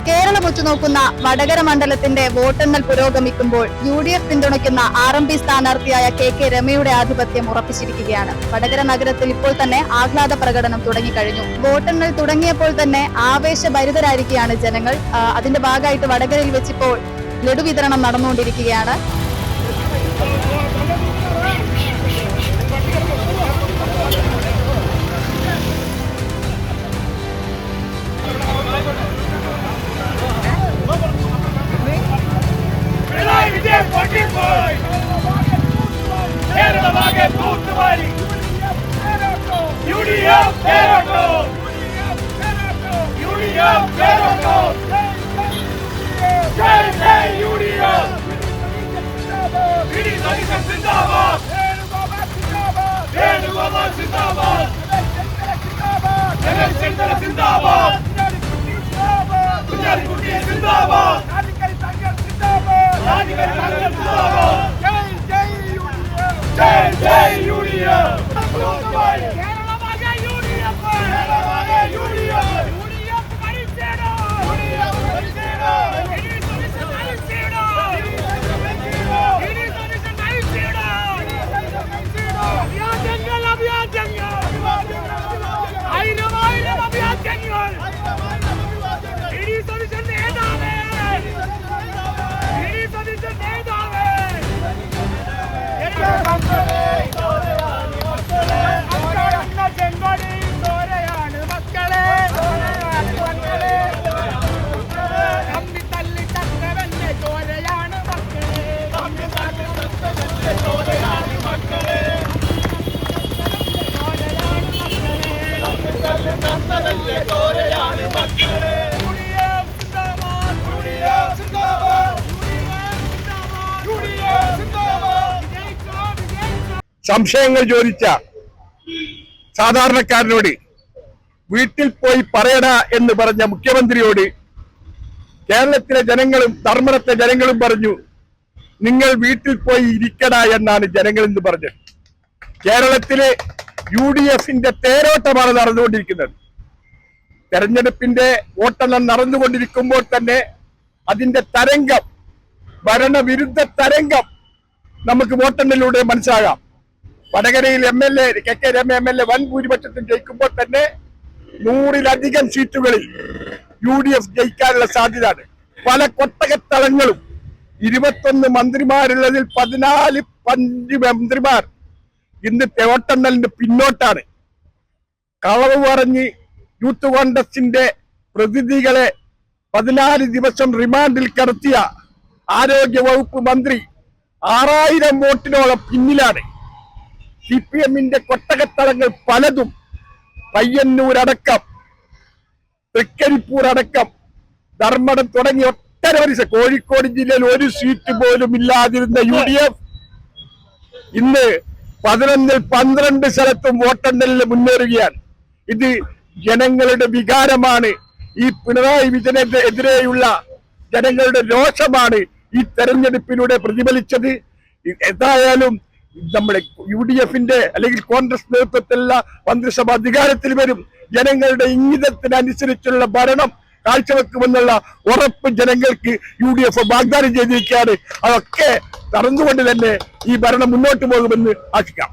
കേരളം ഉറ്റുനോക്കുന്ന വടകര മണ്ഡലത്തിന്റെ വോട്ടെണ്ണൽ പുരോഗമിക്കുമ്പോൾ UDF പിന്തുണയ്ക്കുന്ന RMP സ്ഥാനാർത്ഥിയായ KK രമയുടെ ആധിപത്യം ഉറപ്പിച്ചിരിക്കുകയാണ്. വടകര നഗരത്തിൽ ഇപ്പോൾ തന്നെ ആഹ്ലാദ പ്രകടനം തുടങ്ങിക്കഴിഞ്ഞു. വോട്ടെണ്ണൽ തുടങ്ങിയപ്പോൾ തന്നെ ആവേശഭരിതരായിരിക്കുകയാണ് ജനങ്ങൾ. അതിന്റെ ഭാഗമായിട്ട് വടകരയിൽ വെച്ചിപ്പോൾ ലഡു വിതരണം നടന്നുകൊണ്ടിരിക്കുകയാണ്. സംശയങ്ങൾ ചോദിച്ച സാധാരണക്കാരനോട് വീട്ടിൽ പോയി പറയട എന്ന് പറഞ്ഞ മുഖ്യമന്ത്രിയോട് കേരളത്തിലെ ജനങ്ങളും ധർമ്മടത്തെ ജനങ്ങളും പറഞ്ഞു, നിങ്ങൾ വീട്ടിൽ പോയി ഇരിക്കട എന്നാണ് ജനങ്ങൾ എന്ന് പറഞ്ഞത്. കേരളത്തിലെ UDFന്റെ തേരോട്ടമാണ് നടന്നുകൊണ്ടിരിക്കുന്നത്. തെരഞ്ഞെടുപ്പിന്റെ വോട്ടെണ്ണം നടന്നുകൊണ്ടിരിക്കുമ്പോൾ തന്നെ അതിന്റെ തരംഗം, ഭരണവിരുദ്ധ തരംഗം നമുക്ക് വോട്ടെണ്ണലിലൂടെ മനസ്സിലാകാം. വടകരയിൽ MLA KK രമ MLA വൻ ഭൂരിപക്ഷത്തിൽ ജയിക്കുമ്പോൾ തന്നെ 100-ലധികം സീറ്റുകളിൽ UDF ജയിക്കാനുള്ള സാധ്യതയാണ്. പല കൊട്ടകത്തളങ്ങളും 21 മന്ത്രിമാരുള്ളതിൽ 14 മന്ത്രിമാർ ഇന്ന് വോട്ടെണ്ണലിന്റെ പിന്നോട്ടാണ്. കളവ് പറഞ്ഞ് യൂത്ത് കോൺഗ്രസിന്റെ പ്രതിനിധികളെ 14 ദിവസം റിമാൻഡിൽ കടത്തിയ ആരോഗ്യ വകുപ്പ് മന്ത്രി 6000 വോട്ടിനോളം പിന്നിലാണ്. CPMന്റെ കൊട്ടകത്തളങ്ങൾ പലതും പയ്യന്നൂരടക്കം, തൃക്കരിപ്പൂർ അടക്കം, ധർമ്മടം തുടങ്ങിയ ഒട്ടനവധി, കോഴിക്കോട് ജില്ലയിൽ ഒരു സീറ്റ് പോലും ഇല്ലാതിരുന്ന UDF ഇന്ന് 11-12 സ്ഥലത്തും വോട്ടെണ്ണലിൽ മുന്നേറുകയാണ്. ഇത് ജനങ്ങളുടെ വികാരമാണ്. ഈ പിണറായി വിജയനെതിരെയുള്ള ജനങ്ങളുടെ രോഷമാണ് ഈ തെരഞ്ഞെടുപ്പിലൂടെ പ്രതിഫലിച്ചത്. എന്തായാലും നമ്മുടെ UDFന്റെ അല്ലെങ്കിൽ കോൺഗ്രസ് നേതൃത്വത്തിലുള്ള മന്ത്രിസഭ അധികാരത്തിൽ വരും. ജനങ്ങളുടെ ഇംഗിതത്തിനനുസരിച്ചുള്ള ഭരണം കാഴ്ചവെക്കുമെന്നുള്ള ഉറപ്പ് ജനങ്ങൾക്ക് UDF വാഗ്ദാനം ചെയ്തിരിക്കുകയാണ്. അതൊക്കെ നടന്നുകൊണ്ട് തന്നെ ഈ ഭരണം മുന്നോട്ട് പോകുമെന്ന് ആശിക്കാം.